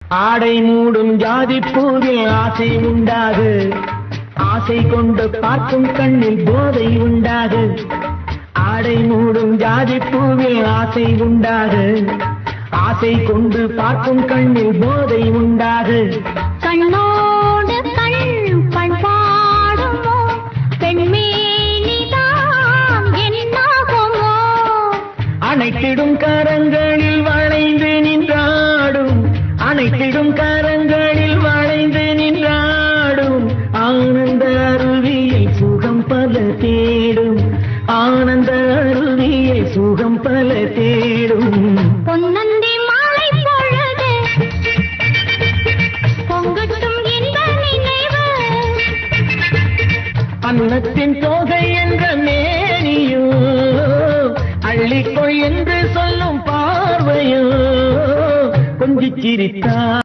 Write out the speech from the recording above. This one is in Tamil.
ஆடை மூடும் ஜாதி பூவில் ஆசை உண்டாது, ஆசை கொண்டு பார்க்கும் கண்ணில் போதை உண்டாது. ஆடை மூடும் ஜாதி பூவில் ஆசை உண்டாது, ஆசை கொண்டு பார்க்கும் கண்ணில் போதை உண்டாது. கண்ணோடு கண் பண்பாடுமோ பெண்மேனிதான் என்னாகுமோ? அனைத்திடும் கரங்களில் வளைந்து நின்றாடும், அனைத்திடும் கரங்களில் வளைந்து நின்றாடும். ஆனந்த அருவியில் சுகம் பல தேடும், ஆனந்த அருவியில் சுகம் பல தேடும். பொன்னந்தி மாலை பொழுது பொங்கட்டும் இன்ப நினைவு, அன்னத்தின் தோகை என்ற மேனியோ, அள்ளிக்கொள் என்று சொல்லும் பார்வையோ, கொஞ்சிச் சிரித்தார்.